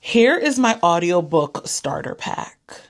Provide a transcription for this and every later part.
Here is my audiobook starter pack.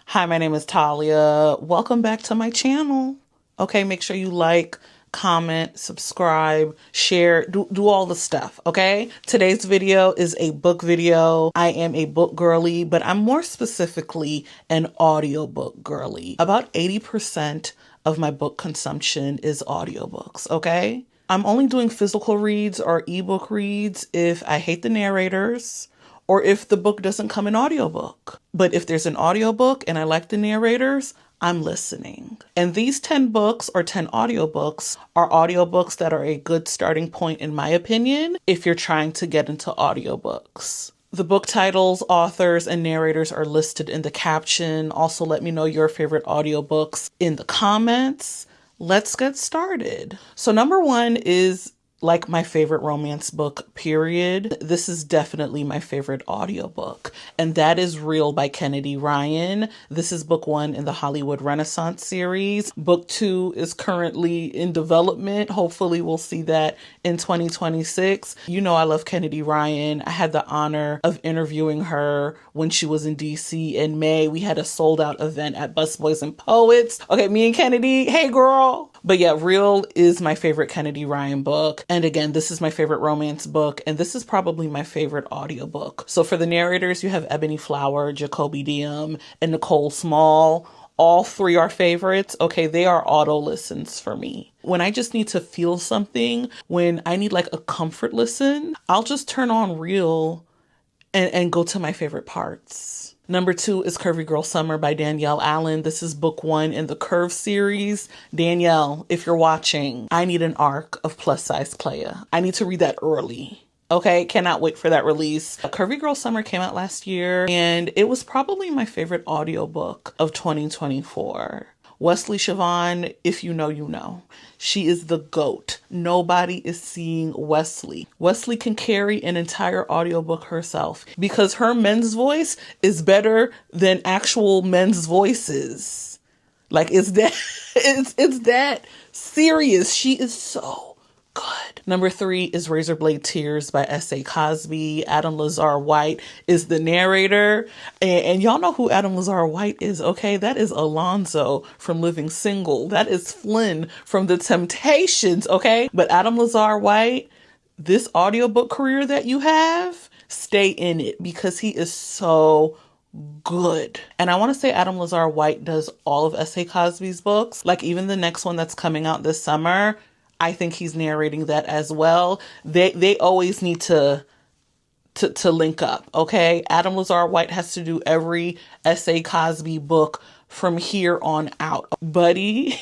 Hi, my name is Talia. Welcome back to my channel. Okay, make sure you like, comment, subscribe, share, do all the stuff, okay? Today's video is a book video. I am a book girly, but I'm more specifically an audiobook girly. About 80% of my book consumption is audiobooks, okay? I'm only doing physical reads or ebook reads if I hate the narrators or if the book doesn't come in audiobook. But if there's an audiobook and I like the narrators, I'm listening. And these 10 books or 10 audiobooks are audiobooks that are a good starting point, in my opinion, if you're trying to get into audiobooks. The book titles, authors, and narrators are listed in the caption. Also, let me know your favorite audiobooks in the comments. Let's get started. So number one is like my favorite romance book, period. This is definitely my favorite audiobook, and that is Real by Kennedy Ryan. This is book one in the Hollywood Renaissance series. Book two is currently in development. Hopefully we'll see that in 2026. You know I love Kennedy Ryan. I had the honor of interviewing her when she was in DC in May. We had a sold out event at Busboys and Poets. Okay, me and Kennedy, hey girl. But yeah, Real is my favorite Kennedy Ryan book. And again, this is my favorite romance book. And this is probably my favorite audiobook. So for the narrators, you have Ebony Flower, Jakobi Diem, and Nicole Small. All three are favorites. Okay, they are auto listens for me. When I just need to feel something, when I need like a comfort listen, I'll just turn on Real and go to my favorite parts. Number two is Curvy Girl Summer by Danielle Allen. This is book one in the Curve series. Danielle, if you're watching, I need an arc of plus size playa. I need to read that early. Okay, cannot wait for that release. Curvy Girl Summer came out last year, and it was probably my favorite audiobook of 2024. Wesleigh Siobhan, if you know, you know. She is the GOAT. Nobody is seeing Wesleigh. Wesleigh can carry an entire audiobook herself because her men's voice is better than actual men's voices. Like, it's that, it's that serious. She is so good. Number three is Razorblade Tears by S.A. Cosby. Adam Lazarre-White is the narrator. And y'all know who Adam Lazarre-White is, okay? That is Alonzo from Living Single. That is Flynn from The Temptations, okay? But Adam Lazarre-White, this audiobook career that you have, stay in it because he is so good. And I want to say Adam Lazarre-White does all of S.A. Cosby's books. Like even the next one that's coming out this summer, I think he's narrating that as well. They always need to link up, okay? Adam Lazarre-White has to do every S.A. Cosby book from here on out. Buddy,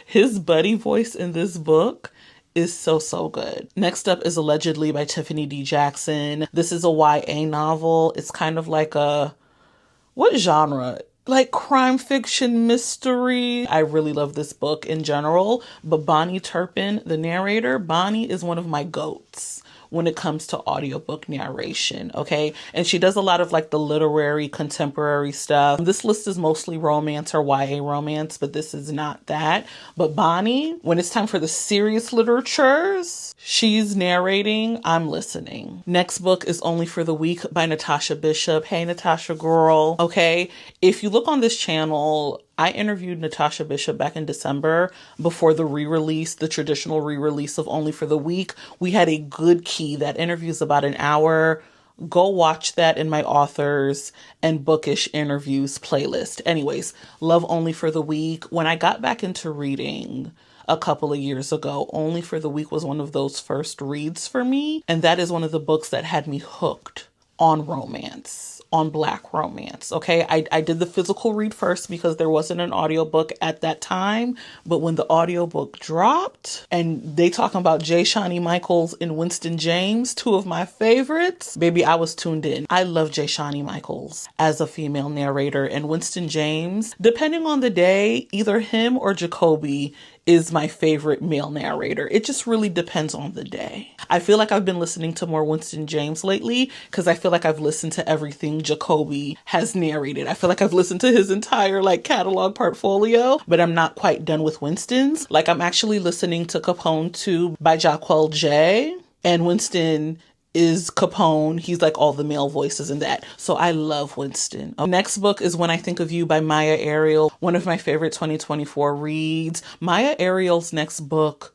his buddy voice in this book is so good. Next up is Allegedly by Tiffany D. Jackson. This is a YA novel. It's kind of like what genre? Like crime fiction mystery. I really love this book in general, but Bahni Turpin, the narrator, Bahni is one of my GOATs when it comes to audiobook narration, okay? And she does a lot of like the literary contemporary stuff. This list is mostly romance or YA romance, but this is not that. But Bahni, when it's time for the serious literatures, she's narrating, I'm listening. Next book is Only for the Weak by Natasha Bishop. Hey, Natasha girl, okay? If you look on this channel, I interviewed Natasha Bishop back in December before the re-release, the traditional re-release of Only for the Week. We had a good key. That interview is about an hour. Go watch that in my authors and bookish interviews playlist. Anyways, love Only for the Week. When I got back into reading a couple of years ago, Only for the Week was one of those first reads for me. And that is one of the books that had me hooked on romance. On Black romance, okay? I did the physical read first because there wasn't an audiobook at that time, but when the audiobook dropped and they talking about Shani Michaels and Winston James, two of my favorites, baby, I was tuned in. I love Shani Michaels as a female narrator, and Winston James, depending on the day, either him or Jakobi is my favorite male narrator. It just really depends on the day. I feel like I've been listening to more Winston James lately because I feel like I've listened to everything Jakobi has narrated. I feel like I've listened to his entire like catalog portfolio, but I'm not quite done with Winston's. Like I'm actually listening to Capone 2 by JaQuan J. And Winston is Capone. He's like all the male voices in that. So I love Winston. Next book is When I Think of You by Myah Ariel, one of my favorite 2024 reads. Myah Ariel's next book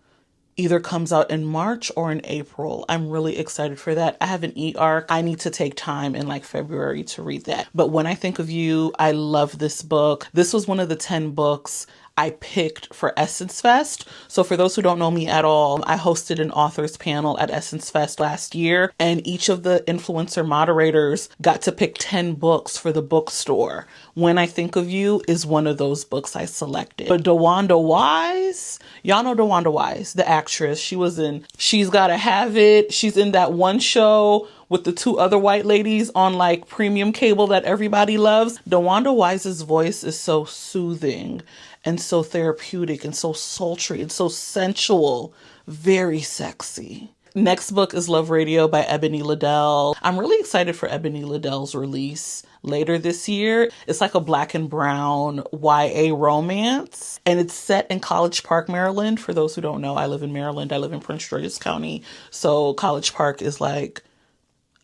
either comes out in March or in April. I'm really excited for that. I have an e-arc. I need to take time in like February to read that. But When I Think of You, I love this book. This was one of the 10 books I picked for Essence Fest. So for those who don't know me at all, I hosted an authors panel at Essence Fest last year, and each of the influencer moderators got to pick 10 books for the bookstore. When I Think of You is one of those books I selected. But Dewanda Wise, y'all know Dewanda Wise, the actress. She was in She's Gotta Have It. She's in that one show with the 2 other white ladies on like premium cable that everybody loves. Dewanda Wise's voice is so soothing and so therapeutic and so sultry and so sensual, very sexy. Next book is Love Radio by Ebony LaDelle. I'm really excited for Ebony LaDelle's release later this year. It's like a black and brown YA romance, and it's set in College Park, Maryland. For those who don't know, I live in Maryland. I live in Prince George's County. So College Park is like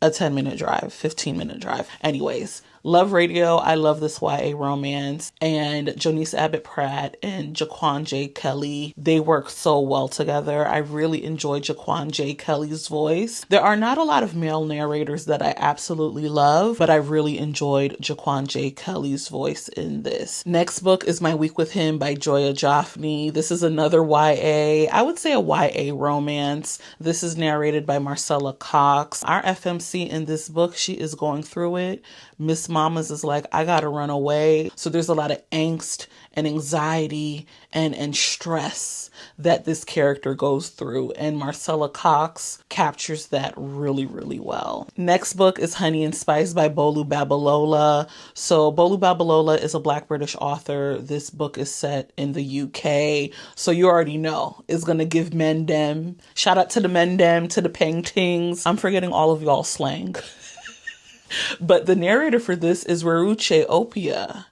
a 10-minute drive, 15-minute drive. Anyways, Love Radio. I love this YA romance. And Joniece Abbott-Pratt and JaQwan J. Kelly, they work so well together. I really enjoy JaQwan J. Kelly's voice. There are not a lot of male narrators that I absolutely love, but I really enjoyed JaQwan J. Kelly's voice in this. Next book is My Week with Him by Joya Goffney. This is another YA. I would say a YA romance. This is narrated by Marcella Cox. Our FMC in this book, she is going through it. Miss Mamas is like, I gotta run away. So there's a lot of angst and anxiety and stress that this character goes through. And Marcella Cox captures that really, really well. Next book is Honey and Spice by Bolu Babalola. So Bolu Babalola is a Black British author. This book is set in the UK. So you already know it's gonna give men dem. Shout out to the men dem, to the paintings. I'm forgetting all of y'all slang. But the narrator for this is Weruche Opia,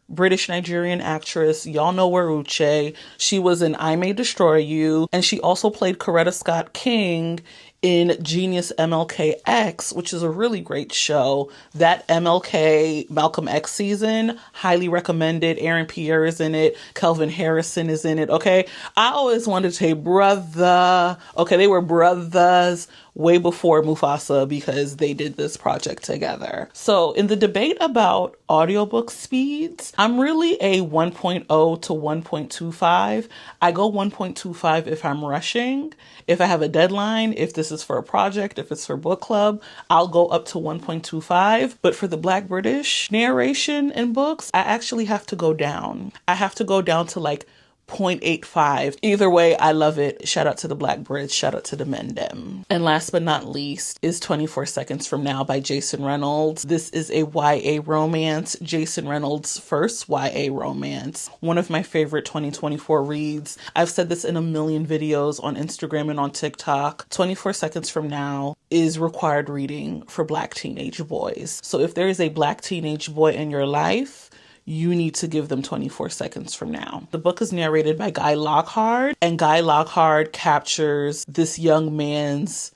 British Nigerian actress. Y'all know Weruche. She was in I May Destroy You, and she also played Coretta Scott King in Genius MLK-X, which is a really great show. That MLK Malcolm X season, highly recommended. Aaron Pierre is in it. Kelvin Harrison is in it. Okay. I always wanted to say brother. Okay. They were brothers way before Mufasa because they did this project together. So in the debate about audiobook speeds, I'm really a 1.0 to 1.25. I go 1.25 if I'm rushing. If I have a deadline, if this is for a project, if it's for book club, I'll go up to 1.25. But for the Black British narration in books, I actually have to go down. I have to go down to like 0.85. Either way, I love it. Shout out to the Black Brits. Shout out to the men dem. And last but not least is 24 Seconds From Now by Jason Reynolds. This is a YA romance. Jason Reynolds' first YA romance. One of my favorite 2024 reads. I've said this in a million videos on Instagram and on TikTok. 24 Seconds From Now is required reading for Black teenage boys. So if there is a Black teenage boy in your life, you need to give them 24 Seconds From Now. The book is narrated by Guy Lockhart, and Guy Lockhart captures this young man's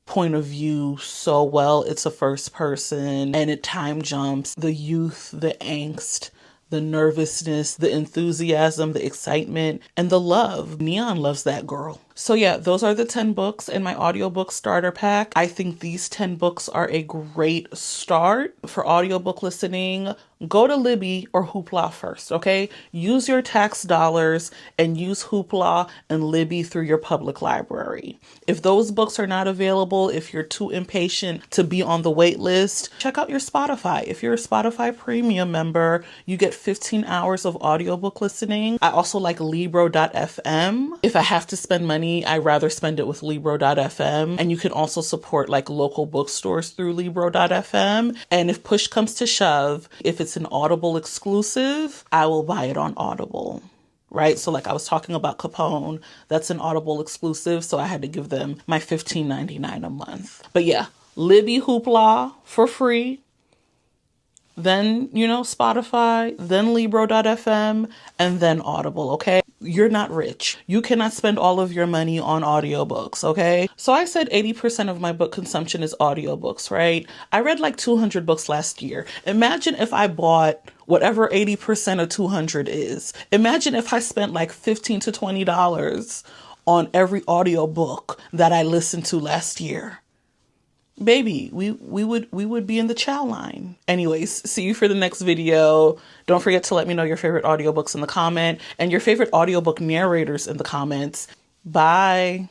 point of view so well. It's a first person, and it time jumps. The youth, the angst, the nervousness, the enthusiasm, the excitement, and the love. Neon loves that girl. So yeah, those are the 10 books in my audiobook starter pack. I think these 10 books are a great start for audiobook listening. Go to Libby or Hoopla first, okay? Use your tax dollars and use Hoopla and Libby through your public library. If those books are not available, if you're too impatient to be on the wait list, check out your Spotify. If you're a Spotify premium member, you get 15 hours of audiobook listening. I also like Libro.fm. If I have to spend money, I rather spend it with Libro.fm. And you can also support like local bookstores through Libro.fm. And if push comes to shove, if it's an Audible exclusive, I will buy it on Audible. Right? So like I was talking about Capone, that's an Audible exclusive. So I had to give them my $15.99 a month. But yeah, Libby, Hoopla for free. then, Spotify, then Libro.fm, and then Audible, okay? You're not rich. You cannot spend all of your money on audiobooks, okay? So I said 80% of my book consumption is audiobooks, right? I read like 200 books last year. Imagine if I bought whatever 80% of 200 is. Imagine if I spent like $15 to $20 on every audiobook that I listened to last year. Baby, we would be in the chow line. Anyways, see you for the next video. Don't forget to let me know your favorite audiobooks in the comment and your favorite audiobook narrators in the comments. Bye.